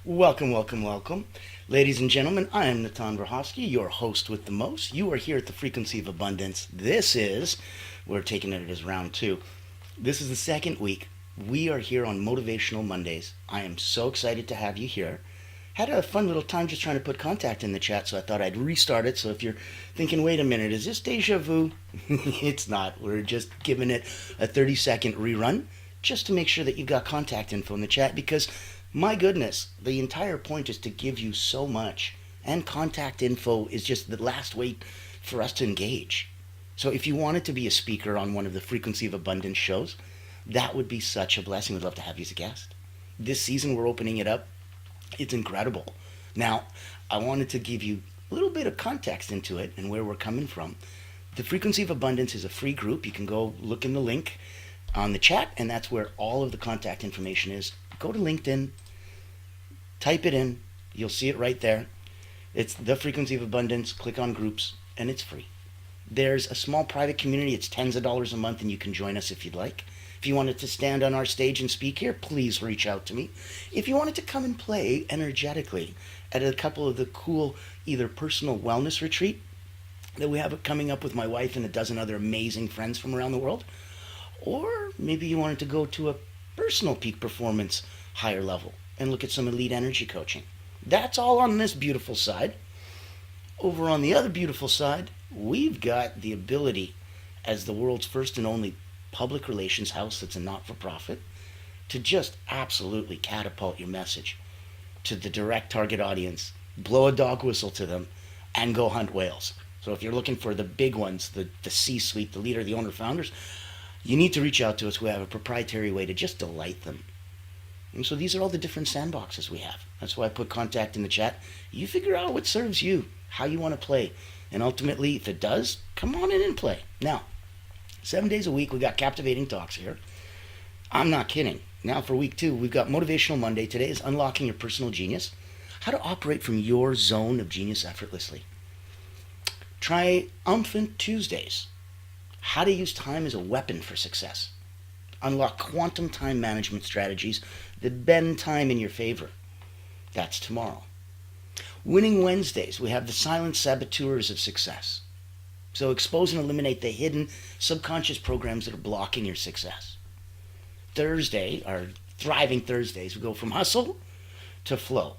Welcome, welcome, welcome. Ladies and gentlemen, I am Natan Verhofsky, your host with the most. You are here at the Frequency of Abundance. We're taking it as round two. This is the second week. We are here on Motivational Mondays. I am so excited to have you here. Had a fun little time just trying to put contact in the chat, so I thought I'd restart it. So if you're thinking, wait a minute, is this deja vu? It's not. We're just giving it a 30-second rerun just to make sure that you've got contact info in the chat, because my goodness, the entire point is to give you so much, and contact info is just the last way for us to engage. So if you wanted to be a speaker on one of the Frequency of Abundance shows, that would be such a blessing. We'd love to have you as a guest. This season we're opening it up. It's incredible. Now, I wanted to give you a little bit of context into it and where we're coming from. The Frequency of Abundance is a free group. You can go look in the link on the chat, and that's where all of the contact information is. Go to LinkedIn, type it in, you'll see it right there. It's the Frequency of Abundance. Click on groups, and it's free. There's a small private community. It's tens of dollars a month, and you can join us if you'd like. If you wanted to stand on our stage and speak here, please reach out to me. If you wanted to come and play energetically at a couple of the cool either personal wellness retreat that we have coming up with my wife and a dozen other amazing friends from around the world, or maybe you wanted to go to a personal peak performance higher level and look at some elite energy coaching. That's all on this beautiful side. Over on the other beautiful side, we've got the ability, as the world's first and only public relations house that's a not-for-profit, to just absolutely catapult your message to the direct target audience, blow a dog whistle to them, and go hunt whales. So if you're looking for the big ones, the C-suite, the leader, the owner, founders, you need to reach out to us. We have a proprietary way to just delight them. And so these are all the different sandboxes we have. That's why I put contact in the chat. You figure out what serves you, how you want to play. And ultimately, if it does, come on in and play. Now, 7 days a week, we got captivating talks here. I'm not kidding. Now for week 2, we've got Motivational Monday. Today is Unlocking Your Personal Genius. How to operate from your zone of genius effortlessly. Triumphant Tuesdays. How to use time as a weapon for success. Unlock quantum time management strategies that bend time in your favor. That's tomorrow. Winning Wednesdays, we have the silent saboteurs of success. So expose and eliminate the hidden subconscious programs that are blocking your success. Thursday, our Thriving Thursdays, we go from hustle to flow.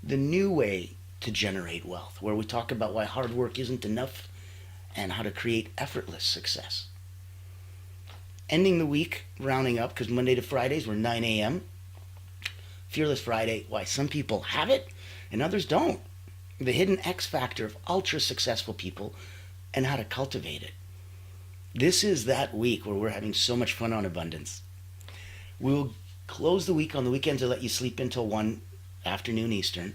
The new way to generate wealth, where we talk about why hard work isn't enough and how to create effortless success. Ending the week, rounding up, because Monday to Fridays we're 9 a.m. Fearless Friday, why some people have it and others don't. The hidden X factor of ultra successful people and how to cultivate it. This is that week where we're having so much fun on abundance. We'll close the week on the weekends to let you sleep until 1 afternoon Eastern.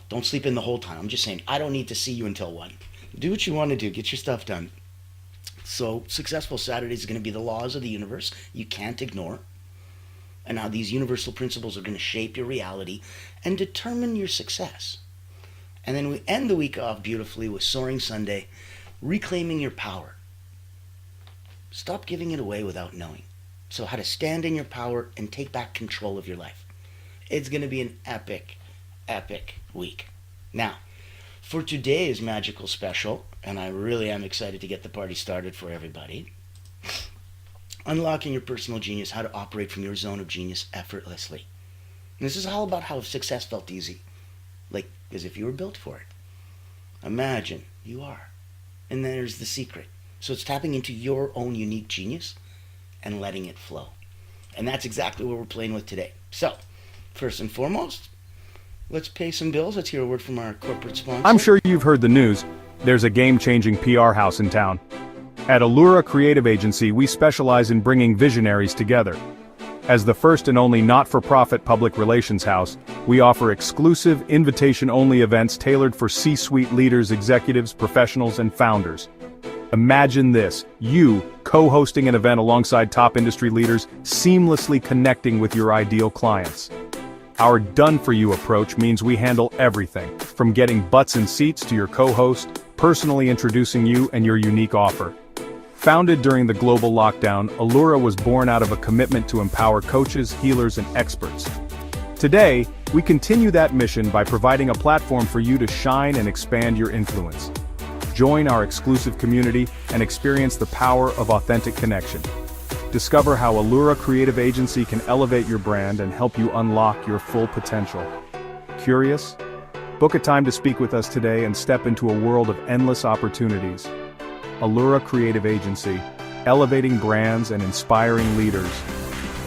Don't sleep in the whole time. I'm just saying, I don't need to see you until 1. Do what you want to do. Get your stuff done. So Successful Saturdays is going to be the laws of the universe you can't ignore, and how these universal principles are going to shape your reality and determine your success. And then we end the week off beautifully with Soaring Sunday, reclaiming your power. Stop giving it away without knowing. So how to stand in your power and take back control of your life. It's going to be an epic, epic week. Now, for today's magical special, and I really am excited to get the party started for everybody, Unlocking Your Personal Genius, how to operate from your zone of genius effortlessly. And this is all about how success felt easy, like as if you were built for it. Imagine you are. And then there's the secret. So it's tapping into your own unique genius and letting it flow. And that's exactly what we're playing with today. So, first and foremost, let's pay some bills. Let's hear a word from our corporate sponsor. I'm sure you've heard the news. There's a game-changing PR house in town. At Allura Creative Agency, we specialize in bringing visionaries together. As the first and only not-for-profit public relations house, we offer exclusive, invitation-only events tailored for C-suite leaders, executives, professionals, and founders. Imagine this, you co-hosting an event alongside top industry leaders, seamlessly connecting with your ideal clients. Our done-for-you approach means we handle everything, from getting butts in seats to your co-host, personally introducing you and your unique offer. Founded during the global lockdown, Allura was born out of a commitment to empower coaches, healers, and experts. Today, we continue that mission by providing a platform for you to shine and expand your influence. Join our exclusive community and experience the power of authentic connection. Discover how Allura Creative Agency can elevate your brand and help you unlock your full potential. Curious? Book a time to speak with us today and step into a world of endless opportunities. Allura Creative Agency, elevating brands and inspiring leaders.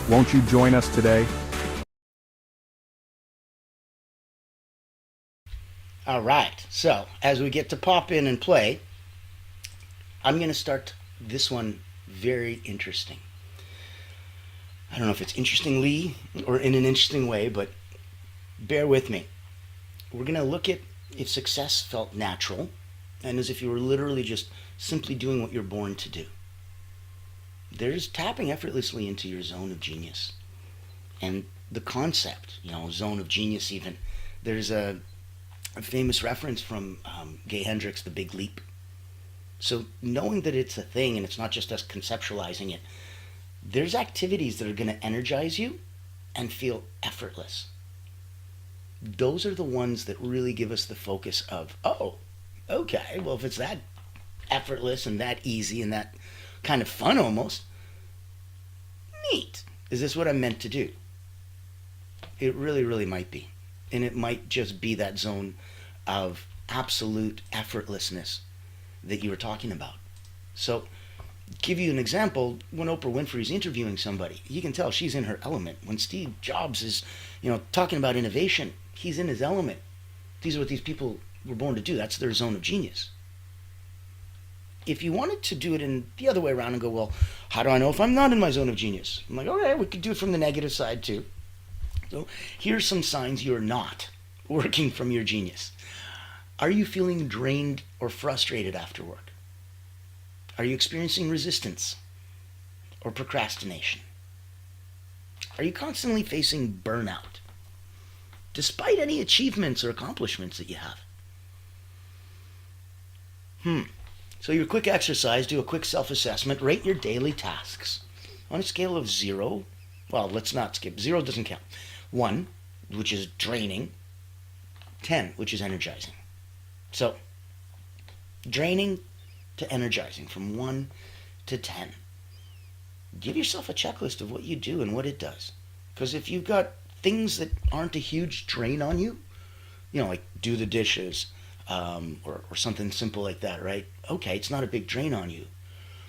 Won't you join us today? All right, so as we get to pop in and play, I'm going to start this one very interesting. I don't know if it's interestingly or in an interesting way, but bear with me. We're going to look at if success felt natural and as if you were literally just simply doing what you're born to do. There's tapping effortlessly into your zone of genius. And the concept, zone of genius even, there's a famous reference from Gay Hendricks, The Big Leap. So knowing that it's a thing and it's not just us conceptualizing it, there's activities that are going to energize you and feel effortless. Those are the ones that really give us the focus of, oh, okay, well, if it's that effortless and that easy and that kind of fun almost, neat. Is this what I'm meant to do? It really, really might be. And it might just be that zone of absolute effortlessness that you were talking about. So, give you an example, when Oprah Winfrey's interviewing somebody, you can tell she's in her element. When Steve Jobs is, talking about innovation, he's in his element. These are what these people were born to do. That's their zone of genius. If you wanted to do it in the other way around and go, well, how do I know if I'm not in my zone of genius? I'm like, okay, we could do it from the negative side too. So here's some signs you're not working from your genius. Are you feeling drained or frustrated after work? Are you experiencing resistance or procrastination? Are you constantly facing burnout, despite any achievements or accomplishments that you have? So your quick exercise, do a quick self-assessment, rate your daily tasks. On a scale of 0, well, let's not skip. 0 doesn't count. 1, which is draining. 10, which is energizing. So, draining to energizing, from 1 to 10. Give yourself a checklist of what you do and what it does. Because if you've got things that aren't a huge drain on you, like do the dishes, or something simple like that, right? Okay, it's not a big drain on you.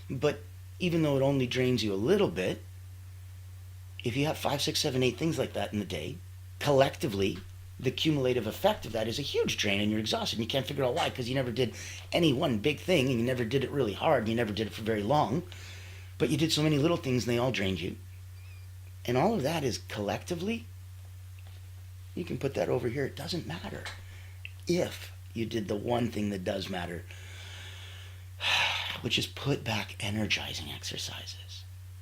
But even though it only drains you a little bit, if you have 5, 6, 7, 8 things like that in the day, collectively, the cumulative effect of that is a huge drain and you're exhausted. And you can't figure out why, because you never did any one big thing and you never did it really hard and you never did it for very long. But you did so many little things and they all drained you. And all of that is collectively, you can put that over here, it doesn't matter. If you did the one thing that does matter, which is put back energizing exercises.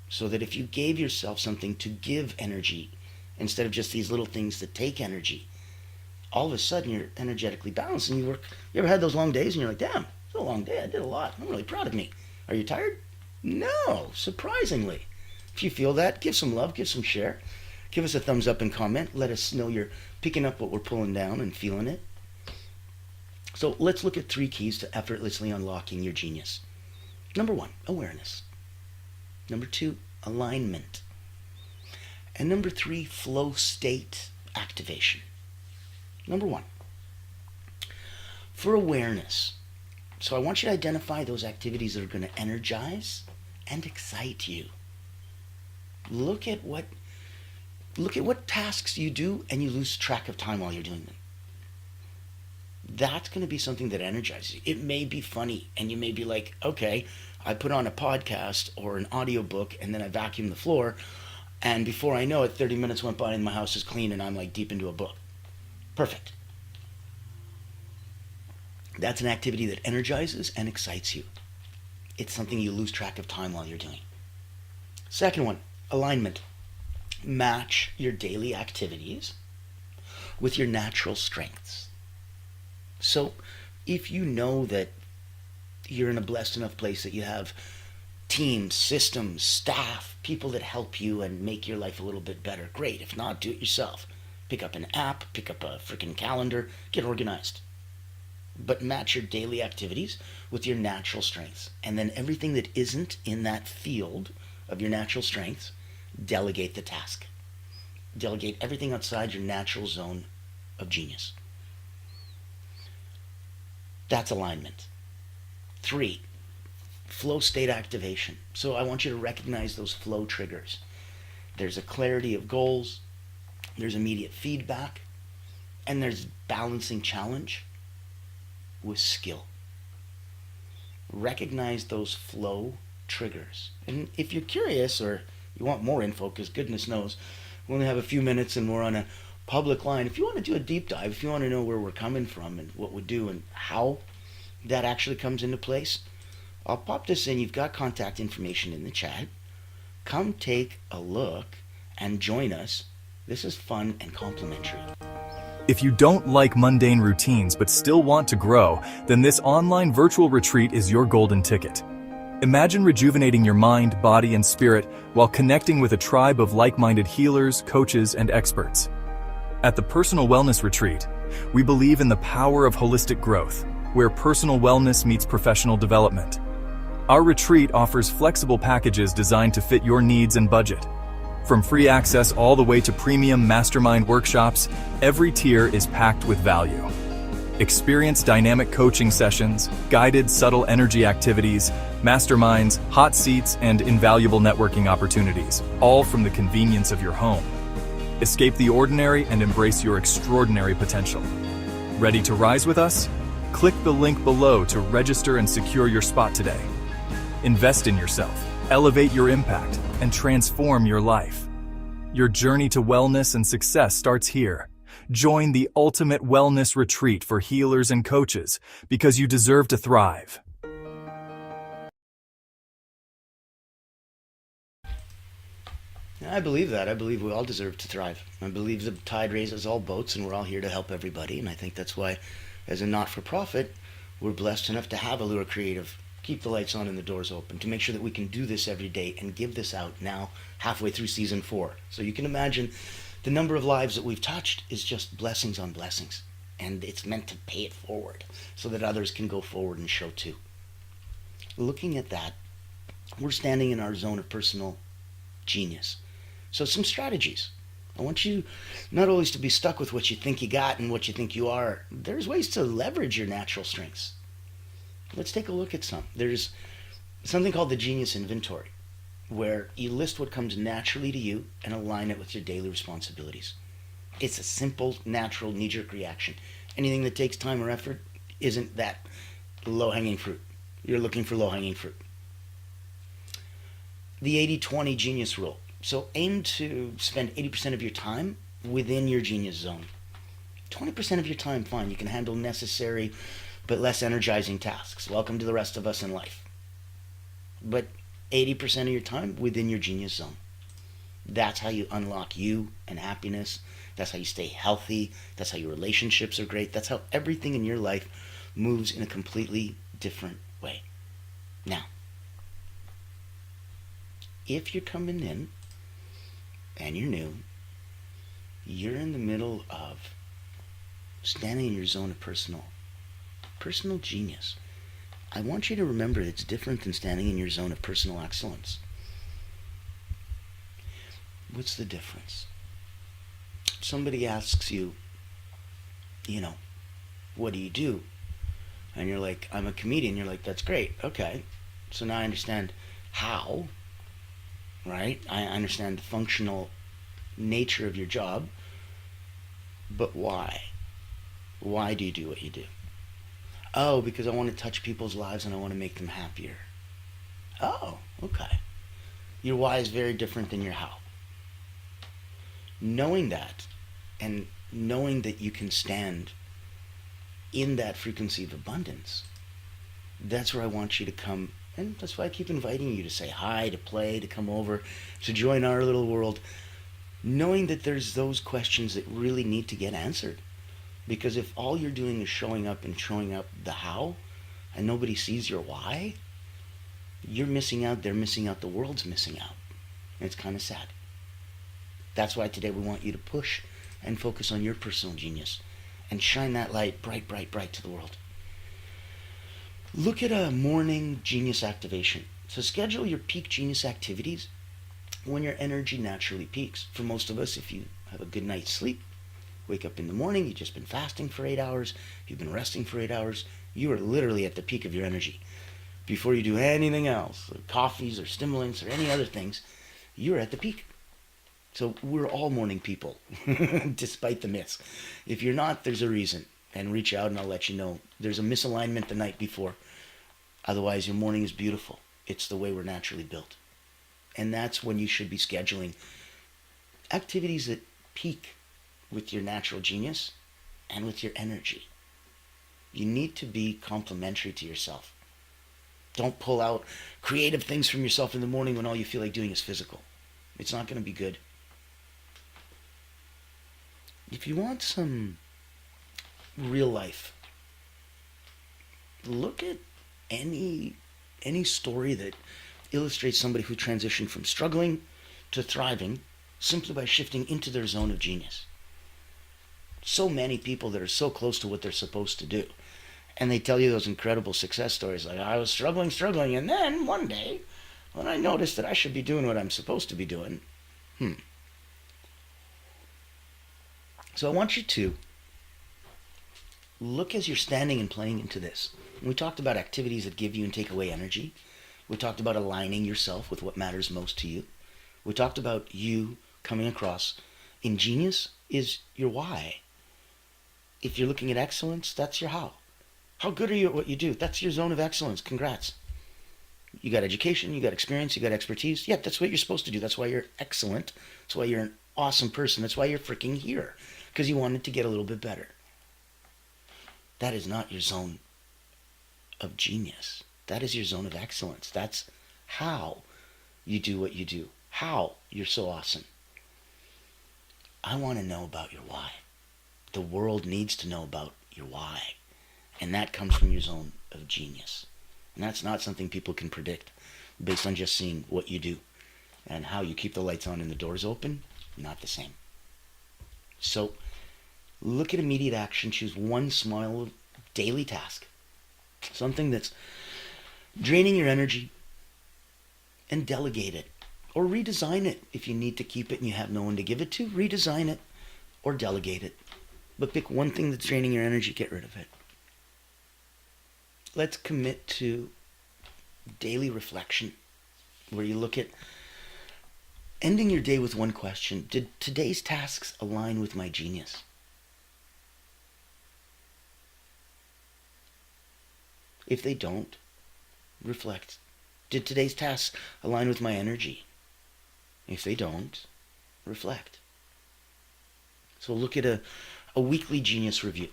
So that if you gave yourself something to give energy, instead of just these little things that take energy, all of a sudden you're energetically balanced and you ever had those long days and you're like, damn, it's a long day, I did a lot, I'm really proud of me. Are you tired? No, surprisingly. If you feel that, give some love, give some share. Give us a thumbs up and comment. Let us know you're picking up what we're pulling down and feeling it. So let's look at 3 keys to effortlessly unlocking your genius. Number 1, awareness. Number 2, alignment. And number 3, flow state activation. Number 1, for awareness. So I want you to identify those activities that are going to energize and excite you. Look at what tasks you do and you lose track of time while you're doing them. That's going to be something that energizes you. It may be funny and you may be like, okay, I put on a podcast or an audiobook and then I vacuum the floor and before I know it, 30 minutes went by and my house is clean and I'm like deep into a book. Perfect. That's an activity that energizes and excites you. It's something you lose track of time while you're doing. Second one, alignment. Match your daily activities with your natural strengths. So if you know that you're in a blessed enough place that you have teams, systems, staff, people that help you and make your life a little bit better, great. If not, do it yourself. Pick up an app, pick up a freaking calendar, get organized. But match your daily activities with your natural strengths. And then everything that isn't in that field of your natural strengths, delegate the task. Delegate everything outside your natural zone of genius. That's alignment. 3, flow state activation. So I want you to recognize those flow triggers. There's a clarity of goals, there's immediate feedback, and there's balancing challenge with skill. Recognize those flow triggers. And if you're curious or you want more info, because goodness knows, we only have a few minutes and we're on a public line. If you want to do a deep dive, if you want to know where we're coming from and what we do and how that actually comes into place, I'll pop this in. You've got contact information in the chat. Come take a look and join us. This is fun and complimentary. If you don't like mundane routines but still want to grow, then this online virtual retreat is your golden ticket. Imagine rejuvenating your mind, body, and spirit while connecting with a tribe of like-minded healers, coaches, and experts. At the Personal Wellness Retreat, we believe in the power of holistic growth, where personal wellness meets professional development. Our retreat offers flexible packages designed to fit your needs and budget. From free access all the way to premium mastermind workshops, every tier is packed with value. Experience dynamic coaching sessions, guided subtle energy activities, masterminds, hot seats, and invaluable networking opportunities, all from the convenience of your home. Escape the ordinary and embrace your extraordinary potential. Ready to rise with us? Click the link below to register and secure your spot today. Invest in yourself, elevate your impact, and transform your life. Your journey to wellness and success starts here. Join the ultimate wellness retreat for healers and coaches because you deserve to thrive. I believe that. I believe we all deserve to thrive. I believe the tide raises all boats and we're all here to help everybody. And I think that's why, as a not-for-profit, we're blessed enough to have Allure Creative keep the lights on and the doors open, to make sure that we can do this every day and give this out now halfway through season 4. So you can imagine the number of lives that we've touched is just blessings on blessings. And it's meant to pay it forward so that others can go forward and show too. Looking at that, we're standing in our zone of personal genius. So some strategies. I want you not always to be stuck with what you think you got and what you think you are. There's ways to leverage your natural strengths. Let's take a look at some. There's something called the Genius Inventory, where you list what comes naturally to you and align it with your daily responsibilities. It's a simple, natural, knee-jerk reaction. Anything that takes time or effort isn't that low-hanging fruit. You're looking for low-hanging fruit. The 80-20 genius rule. So aim to spend 80% of your time within your genius zone. 20% of your time, fine. You can handle necessary but less energizing tasks. Welcome to the rest of us in life. But 80% of your time within your genius zone. That's how you unlock you and happiness. That's how you stay healthy. That's how your relationships are great. That's how everything in your life moves in a completely different way. Now, if you're coming in and you're new, you're in the middle of standing in your zone of personal genius. I want you to remember it's different than standing in your zone of personal excellence. What's the difference? Somebody asks you, what do you do? And you're like, I'm a comedian. You're like, that's great. Okay. So now I understand how, right? I understand the functional nature of your job, but why? Why do you do what you do? Oh, because I want to touch people's lives and I want to make them happier. Oh, okay. Your why is very different than your how. Knowing that, and knowing that you can stand in that frequency of abundance, that's where I want you to come. And that's why I keep inviting you to say hi, to play, to come over, to join our little world, knowing that there's those questions that really need to get answered. Because if all you're doing is showing up the how, and nobody sees your why, you're missing out, they're missing out, the world's missing out. And it's kind of sad. That's why today we want you to push and focus on your personal genius and shine that light bright, bright, bright to the world. Look at a morning genius activation. So schedule your peak genius activities when your energy naturally peaks. For most of us, if you have a good night's sleep, wake up in the morning, you've just been fasting for 8 hours, you've been resting for 8 hours, you are literally at the peak of your energy. Before you do anything else, like coffees or stimulants or any other things, you're at the peak. So we're all morning people, despite the myths. If you're not, there's a reason. And reach out and I'll let you know. There's a misalignment the night before. Otherwise, your morning is beautiful. It's the way we're naturally built. And that's when you should be scheduling activities that peak with your natural genius and with your energy. You need to be complementary to yourself. Don't pull out creative things from yourself in the morning when all you feel like doing is physical. It's not going to be good. If you want some real life, look at any story that illustrates somebody who transitioned from struggling to thriving simply by shifting into their zone of genius. So many people that are so close to what they're supposed to do. And they tell you those incredible success stories like, I was struggling, and then one day, when I noticed that I should be doing what I'm supposed to be doing, So I want you to look as you're standing and playing into this. We talked about activities that give you and take away energy. We talked about aligning yourself with what matters most to you. We talked about you coming across in genius is your why. If you're looking at excellence, that's your how. How good are you at what you do? That's your zone of excellence. Congrats. You got education, you got experience, you got expertise. Yeah, that's what you're supposed to do. That's why you're excellent. That's why you're an awesome person. That's why you're freaking here. Because you wanted to get a little bit better. That is not your zone of genius. That is your zone of excellence. That's how you do what you do. How you're so awesome. I want to know about your why. The world needs to know about your why. And that comes from your zone of genius. And that's not something people can predict based on just seeing what you do. And how you keep the lights on and the doors open, not the same. So look at immediate action. Choose one small daily task. Something that's draining your energy, and delegate it. Or redesign it. If you need to keep it and you have no one to give it to, redesign it or delegate it. But pick one thing that's draining your energy, get rid of it. Let's commit to daily reflection, where you look at ending your day with one question. Did today's tasks align with my genius? If they don't, reflect. Did today's tasks align with my energy? If they don't, reflect. So look at a weekly genius review.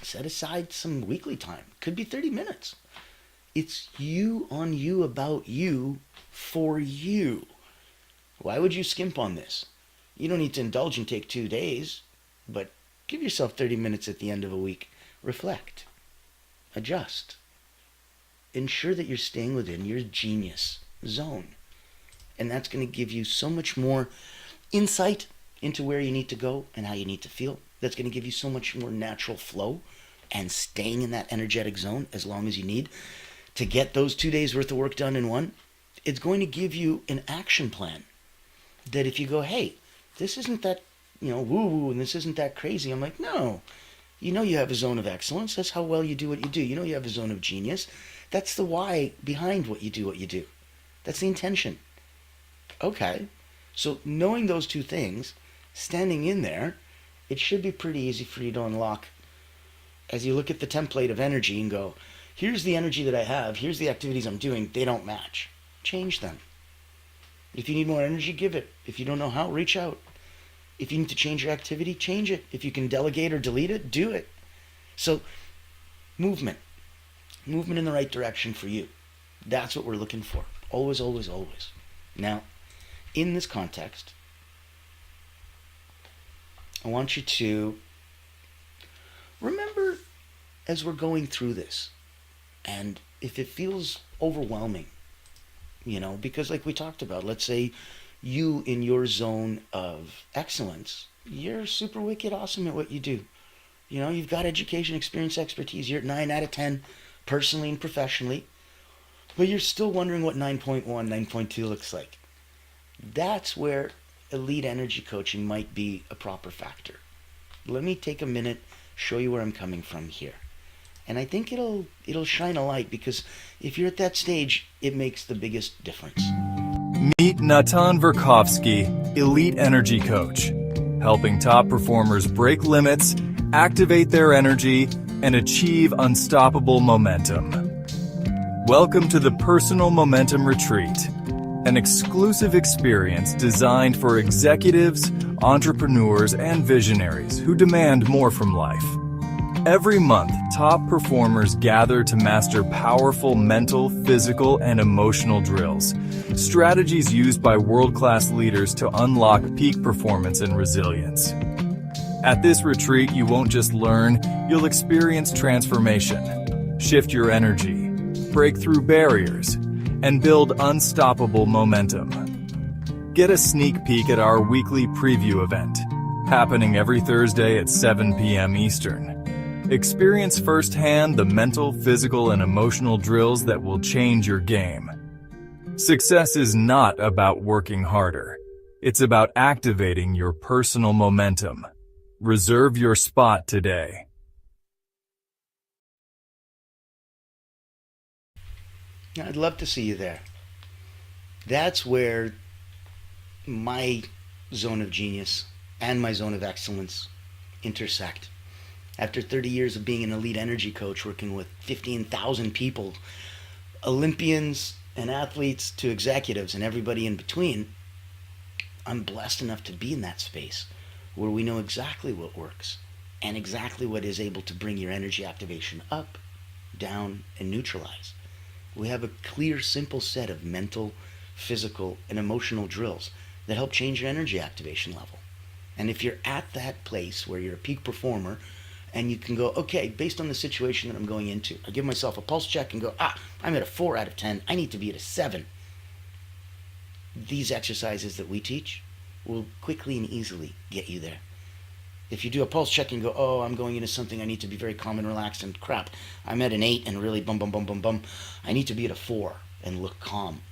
Set aside some weekly time. Could be 30 minutes. It's you on you about you for you. Why would you skimp on this? You don't need to indulge and take 2 days, but give yourself 30 minutes at the end of a week. Reflect. Adjust. Ensure that you're staying within your genius zone. And that's going to give you so much more insight into where you need to go and how you need to feel. That's going to give you so much more natural flow and staying in that energetic zone as long as you need to get those 2 days worth of work done in one. It's going to give you an action plan that if you go, hey, this isn't that, woo-woo, and this isn't that crazy. I'm like, no, you know you have a zone of excellence. That's how well you do what you do. You know you have a zone of genius. That's the why behind what you do. That's the intention. Okay, so knowing those two things, standing in there, it should be pretty easy for you to unlock as you look at the template of energy and go, here's the energy that I have, here's the activities I'm doing, they don't match. Change them. If you need more energy, give it. If you don't know how, reach out. If you need to change your activity, change it. If you can delegate or delete it, do it. So, movement. Movement in the right direction for you. That's what we're looking for. Always, always, always. Now, in this context, I want you to remember as we're going through this, and if it feels overwhelming, because like we talked about, let's say you in your zone of excellence you're super wicked awesome at what you do. You've got education, experience, expertise. You're at 9 out of 10 personally and professionally, but you're still wondering what 9.1, 9.2 looks like. That's where elite energy coaching might be a proper factor. Let me take a minute, show you where I'm coming from here. And I think it'll shine a light, because if you're at that stage, it makes the biggest difference. Meet Natan Verkovsky, Elite Energy Coach, helping top performers break limits, activate their energy, and achieve unstoppable momentum. Welcome to the Personal Momentum Retreat, an exclusive experience designed for executives, entrepreneurs, and visionaries who demand more from life. Every month, top performers gather to master powerful mental, physical, and emotional drills, strategies used by world-class leaders to unlock peak performance and resilience. At this retreat, you won't just learn, you'll experience transformation, shift your energy, break through barriers, and build unstoppable momentum. Get a sneak peek at our weekly preview event, happening every Thursday at 7 p.m. Eastern. Experience firsthand the mental, physical, and emotional drills that will change your game. Success is not about working harder. It's about activating your personal momentum. Reserve your spot today. I'd love to see you there. That's where my zone of genius and my zone of excellence intersect. After 30 years of being an elite energy coach, working with 15,000 people, Olympians and athletes to executives and everybody in between, I'm blessed enough to be in that space where we know exactly what works and exactly what is able to bring your energy activation up, down, and neutralize. We have a clear, simple set of mental, physical, and emotional drills that help change your energy activation level. And if you're at that place where you're a peak performer, and you can go, okay, based on the situation that I'm going into, I give myself a pulse check and go, I'm at a 4 out of 10. I need to be at a 7. These exercises that we teach will quickly and easily get you there. If you do a pulse check and go, I'm going into something, I need to be very calm and relaxed, and crap, I'm at an 8 and really bum, bum, bum, bum, bum. I need to be at a 4 and look calm.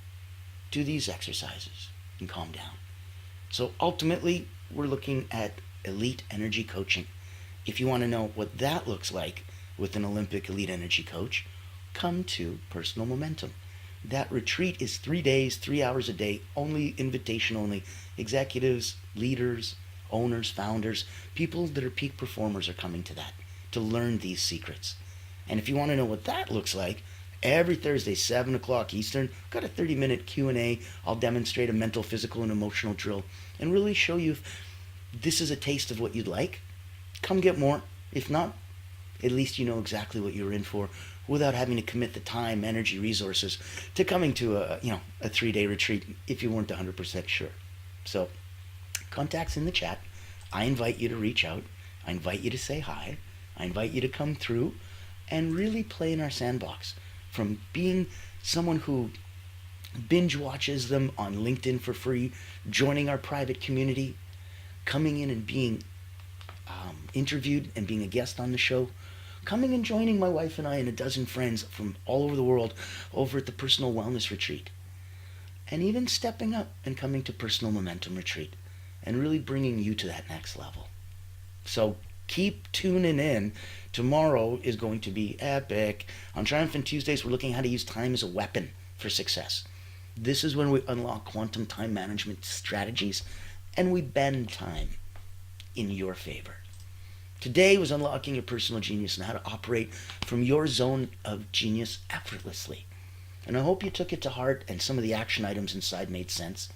Do these exercises and calm down. So ultimately, we're looking at elite energy coaching. If you want to know what that looks like with an Olympic elite energy coach, come to Personal Momentum. That retreat is 3 days, 3 hours a day, only invitation only. Executives, leaders, owners, founders, people that are peak performers are coming to that to learn these secrets. And if you want to know what that looks like, every Thursday, 7 o'clock Eastern, I've got a 30-minute Q&A. I'll demonstrate a mental, physical, and emotional drill and really show you if this is a taste of what you'd like. Come get more. If not, at least you know exactly what you're in for without having to commit the time, energy, resources to coming to a 3-day retreat if you weren't 100% sure. So, contact's in the chat. I invite you to reach out. I invite you to say hi. I invite you to come through and really play in our sandbox. From being someone who binge watches them on LinkedIn for free, joining our private community, coming in and being interviewed and being a guest on the show, coming and joining my wife and I and a dozen friends from all over the world over at the Personal Wellness Retreat, and even stepping up and coming to Personal Momentum Retreat and really bringing you to that next level. So keep tuning in. Tomorrow is going to be epic. On Triumphant Tuesdays, we're looking at how to use time as a weapon for success. This is when we unlock quantum time management strategies and we bend time in your favor. Today was unlocking your personal genius and how to operate from your zone of genius effortlessly. And I hope you took it to heart and some of the action items inside made sense.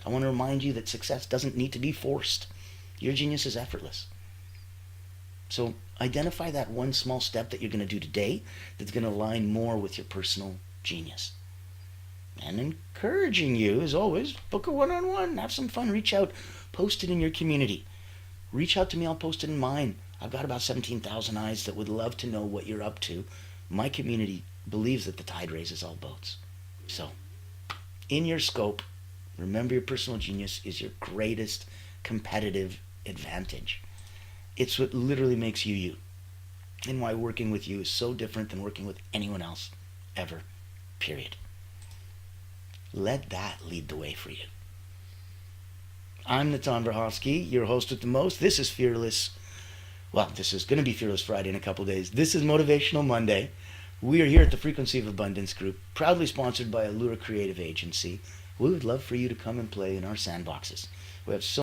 I want to remind you that success doesn't need to be forced. Your genius is effortless. So identify that one small step that you're going to do today that's going to align more with your personal genius. And encouraging you, as always, book a one-on-one, have some fun, reach out, post it in your community. Reach out to me, I'll post it in mine. I've got about 17,000 eyes that would love to know what you're up to. My community believes that the tide raises all boats. So, in your scope, remember your personal genius is your greatest competitive advantage. It's what literally makes you you, and why working with you is so different than working with anyone else ever, period. Let that lead the way for you. I'm Natan Verhofsky, your host with the most. This is Fearless. Well, this is going to be Fearless Friday in a couple days. This is Motivational Monday. We are here at the Frequency of Abundance Group, proudly sponsored by Allura Creative Agency. We would love for you to come and play in our sandboxes. We have so